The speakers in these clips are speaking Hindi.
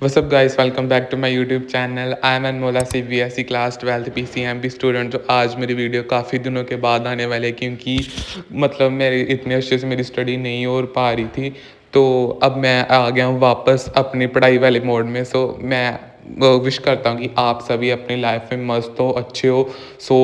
What's up guys, welcome back to my YouTube channel. I am Anmola CBSE class 12th PCMB student. जो आज मेरी वीडियो काफ़ी दिनों के बाद आने वाले है क्योंकि मतलब मेरी इतने अच्छे से मेरी स्टडी नहीं हो पा रही थी। तो अब मैं आ गया हूँ वापस अपनी पढ़ाई वाले मोड में। सो मैं विश करता हूँ कि आप सभी अपनी लाइफ में मस्त हो, अच्छे हो। सो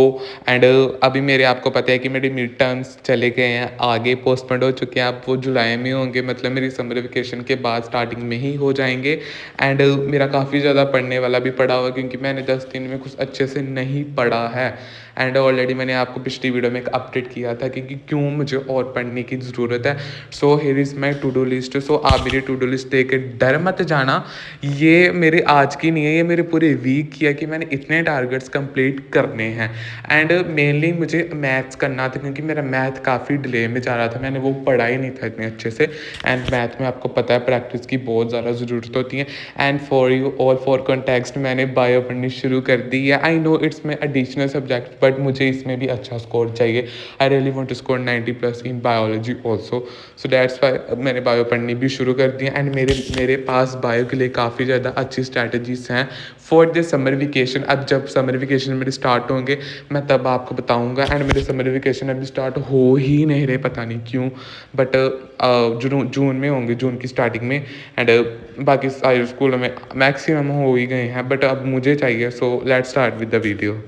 एंड अभी मेरे आपको पता है कि मेरे मिड टर्म्स चले गए हैं, आगे पोस्टपोन हो चुके हैं। अब वो जुलाई में होंगे, मतलब मेरी समर वेकेशन के बाद स्टार्टिंग में ही हो जाएंगे। एंड मेरा काफ़ी ज़्यादा पढ़ने वाला भी पड़ा हुआ क्योंकि मैंने 10 दिन में कुछ अच्छे से नहीं पढ़ा है। एंड ऑलरेडी मैंने आपको पिछली वीडियो में एक अपडेट किया था कि क्यों मुझे और पढ़ने की ज़रूरत है। So here is my to do list. So आप मेरी टू डू लिस्ट देख के डर मत जाना, ये मेरे आज की नहीं है, ये मेरे पूरे वीक की है कि मैंने इतने टारगेट्स कंप्लीट करने हैं। एंड मेनली मुझे मैथ्स करना था क्योंकि मेरा मैथ काफ़ी डिले में जा रहा था, मैंने वो पढ़ा ही नहीं था इतने अच्छे से। एंड मैथ में आपको पता है प्रैक्टिस की बहुत ज़्यादा ज़रूरत होती है। And for you all for context मैंने बायो पढ़नी शुरू कर दी है। I know it's my additional subject but मुझे इसमें भी अच्छा स्कोर चाहिए। I really want to score 90+ in biology also. So that's why मैंने बायो पढ़नी भी शुरू कर दी है। एंड मेरे पास बायो के लिए काफ़ी ज़्यादा अच्छी स्ट्रैटेजीज हैं फॉर द समर वेकेशन। अब जब समर वेकेशन मेरे स्टार्ट होंगे मैं तब आपको बताऊंगा। एंड मेरे समर वेकेशन अभी स्टार्ट हो ही नहीं रहे, पता नहीं क्यों, बट जून में होंगे, जून की स्टार्टिंग में। एंड बाकी सारे स्कूलों में मैक्सिमम हो ही गए हैं, बट अब मुझे चाहिए। So let's start with the video.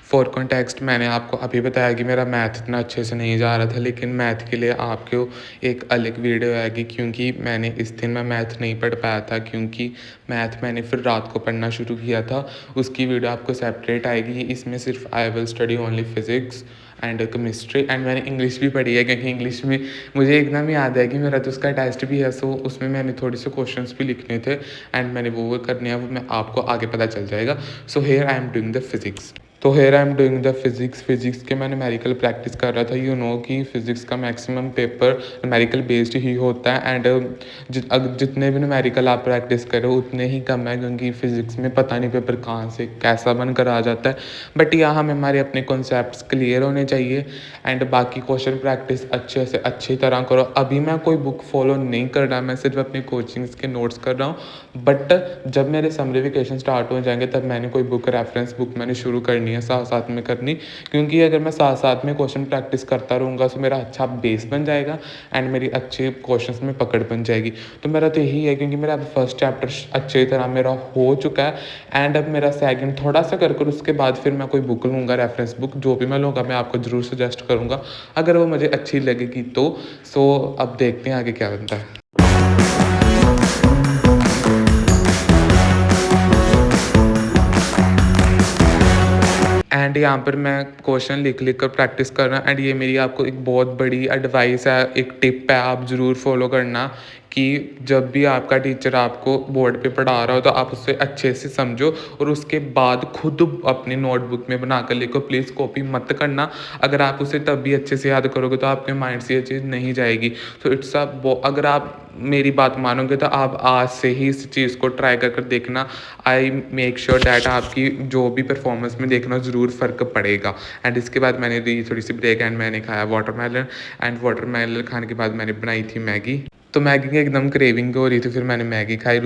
For context मैंने आपको अभी बताया कि मेरा मैथ इतना अच्छे से नहीं जा रहा था, लेकिन मैथ के लिए आपको एक अलग वीडियो आएगी क्योंकि मैंने इस दिन मैं मैथ नहीं पढ़ पाया था क्योंकि मैथ मैंने फिर रात को पढ़ना शुरू किया था। उसकी वीडियो आपको सेपरेट आएगी। इसमें सिर्फ I will study only physics and chemistry. And मैंने इंग्लिश भी पढ़ी है क्योंकि इंग्लिश में मुझे एकदम याद है कि मेरा तो उसका टेस्ट भी है। सो उसमें मैंने थोड़े से क्वेश्चंस भी लिखने थे एंड मैंने वो करने हैं, वो मैं आपको आगे पता चल जाएगा। So here I am doing the physics. तो here I am doing the physics के मैंने न्यूमेरिकल प्रैक्टिस कर रहा था। यू नो कि फ़िज़िक्स का मैक्सिमम पेपर न्यूमेरिकल बेस्ड ही होता है। एंड जितने भी न्यूमेरिकल आप प्रैक्टिस करो उतने ही कम है क्योंकि फ़िज़िक्स में पता नहीं पेपर कहाँ से कैसा बनकर आ जाता है। बट यहाँ हमें हमारे अपने कॉन्सेप्ट्स क्लियर होने चाहिए। एंड बाकी क्वेश्चन प्रैक्टिस अच्छे से अच्छी तरह करो। अभी मैं कोई बुक फॉलो नहीं कर रहा, मैं सिर्फ अपनी कोचिंग्स के नोट्स कर रहा हूँ। बट जब मेरे समर वेकेशन स्टार्ट हो जाएंगे तब मैंने कोई बुक, रेफरेंस बुक मैंने शुरू करनी है साथ साथ में करनी, क्योंकि अगर मैं साथ साथ में क्वेश्चन प्रैक्टिस करता रहूँगा तो मेरा अच्छा बेस बन जाएगा एंड मेरी अच्छे क्वेश्चंस में पकड़ बन जाएगी। तो मेरा तो यही है क्योंकि मेरा फर्स्ट चैप्टर अच्छी तरह मेरा हो चुका है एंड अब मेरा सेकंड थोड़ा सा कर उसके बाद फिर मैं कोई बुक लूँगा, रेफरेंस बुक जो भी मैं लूँगा मैं आपको ज़रूर सजेस्ट करूँगा अगर वो मुझे अच्छी लगेगी तो। सो अब देखते हैं आगे क्या बनता है। एंड यहाँ पर मैं क्वेश्चन लिख कर प्रैक्टिस कर रहा हूँ। एंड ये मेरी आपको एक बहुत बड़ी एडवाइस है, एक टिप है, आप ज़रूर फॉलो करना कि जब भी आपका टीचर आपको बोर्ड पे पढ़ा रहा हो तो आप उससे अच्छे से समझो और उसके बाद खुद अपनी नोटबुक में बना कर लिखो। प्लीज़ कॉपी मत करना। अगर आप उसे तब भी अच्छे से याद करोगे तो आपके माइंड से ये चीज़ नहीं जाएगी। तो इट्स अगर आप मेरी बात मानोगे तो आप आज से ही इस चीज़ को ट्राई कर देखना। आई मेक श्योर डैट आपकी जो भी परफॉर्मेंस में देखना ज़रूर फ़र्क पड़ेगा। एंड इसके बाद मैंने दी थोड़ी सी ब्रेक एंड मैंने खाया वाटरमेलन। एंड वाटरमेलन खाने के बाद मैंने बनाई थी मैगी। तो मैगी की एकदम क्रेविंग हो रही थी, फिर मैंने मैगी खाई।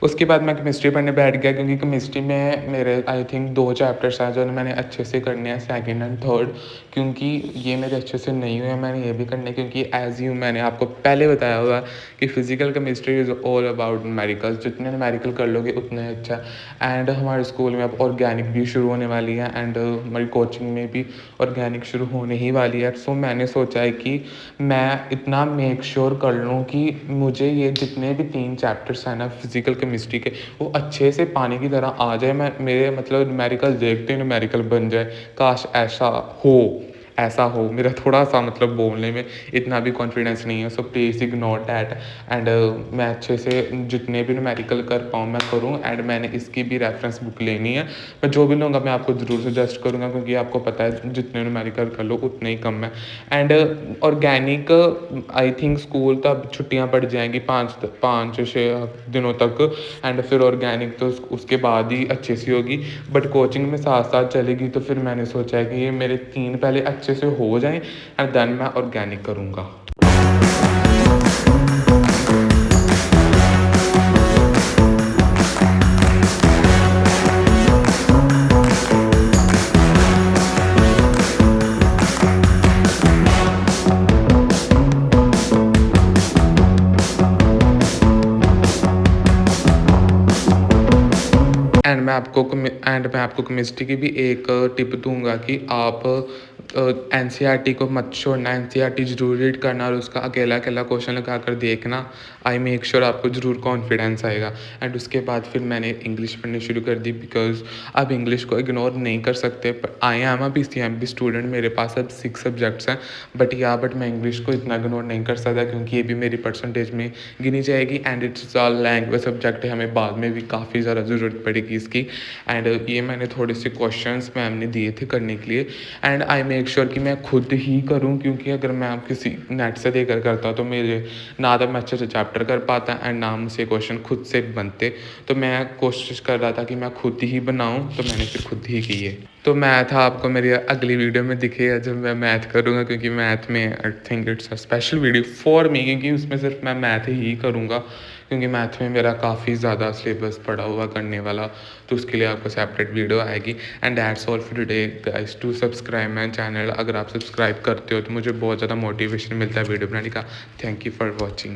उसके बाद मैं केमिस्ट्री पढ़ने बैठ गया क्योंकि केमिस्ट्री में मेरे आई थिंक 2 चैप्टर्स हैं जो मैंने अच्छे से करने हैं, सेकंड एंड थर्ड, क्योंकि ये मेरे अच्छे से नहीं हुए। मैंने ये भी करने क्योंकि एज यू मैंने आपको पहले बताया हुआ कि physical chemistry is all about numericals. जितने न्यूमेरिकल कर लोगे उतने अच्छा। एंड हमारे स्कूल में अब ऑर्गेनिक भी शुरू होने वाली है एंड हमारी कोचिंग में भी ऑर्गेनिक शुरू होने ही वाली है। सो मैंने सोचा है कि मैं इतना मेक श्योर कर लूँ कि मुझे ये जितने भी 3 चैप्टर्स हैं ना फिजिकल केमिस्ट्री के वो अच्छे से पानी की तरह आ जाए। मैं मेरे मतलब न्यूमेरिकल देखते ही न्यूमेरिकल बन जाए। काश ऐसा हो। मेरा थोड़ा सा मतलब बोलने में इतना भी कॉन्फिडेंस नहीं है। So please ignore that. And मैं अच्छे से जितने भी न्यूमेरिकल कर पाऊँ मैं करूँ। एंड मैंने इसकी भी रेफरेंस बुक लेनी है। मैं जो भी लूँगा मैं आपको ज़रूर सजेस्ट करूँगा क्योंकि आपको पता है जितने न्यूमेरिकल कर लो उतने ही कम है। And organic I think school तो अब छुट्टियाँ पड़ जाएंगी 5-6 दिनों तक। एंड फिर ऑर्गेनिक तो उसके बाद ही अच्छे से होगी, बट कोचिंग में साथ साथ चलेगी। तो फिर मैंने सोचा है कि ये मेरे 3 पहले अच्छे से हो जाएं एंड देन मैं ऑर्गेनिक करूँगा। मैं आपको केमिस्ट्री की भी एक टिप दूँगा कि आप एनसीईआरटी को मत छोड़ना, एनसीईआरटी ज़रूर रीड करना और उसका अकेला-अकेला क्वेश्चन लगा कर देखना। आई मेक श्योर आपको ज़रूर कॉन्फिडेंस आएगा। एंड उसके बाद फिर मैंने इंग्लिश पढ़नी शुरू कर दी बिकॉज़ अब इंग्लिश को इग्नोर नहीं कर सकते। पर I am a PCMB student, मेरे पास अब 6 सब्जेक्ट्स हैं, बट मैं इंग्लिश को इतना इग्नोर नहीं कर सकता क्योंकि ये भी मेरी परसेंटेज में गिनी जाएगी and it's a language subject है, हमें बाद में भी काफ़ी ज़्यादा ज़रूरत पड़ेगी इसकी। एंड ये मैंने थोड़े से क्वेश्चंस मैम ने दिए थे करने के लिए एंड आई मेक श्योर कि मैं खुद ही करूँ, क्योंकि अगर मैं आप किसी नेट से देकर करता तो मेरे ना तो मैं अच्छे से चैप्टर कर पाता एंड ना मुझसे क्वेश्चन खुद से बनते। तो मैं कोशिश कर रहा था कि मैं खुद ही बनाऊँ, तो मैंने फिर खुद ही की है। तो मैथ आपको मेरी अगली वीडियो में दिखेगा जब मैं मैथ करूँगा, क्योंकि मैथ में I think it's a special video for me, क्योंकि उसमें सिर्फ मैं मैथ ही करूँगा, क्योंकि मैथ में मेरा काफ़ी ज़्यादा सिलेबस पड़ा हुआ करने वाला। तो उसके लिए आपको सेपरेट वीडियो आएगी। And that's all for today guys, to subscribe my channel. अगर आप सब्सक्राइब करते हो तो मुझे बहुत ज़्यादा मोटिवेशन मिलता है वीडियो बनाने का। Thank you for watching.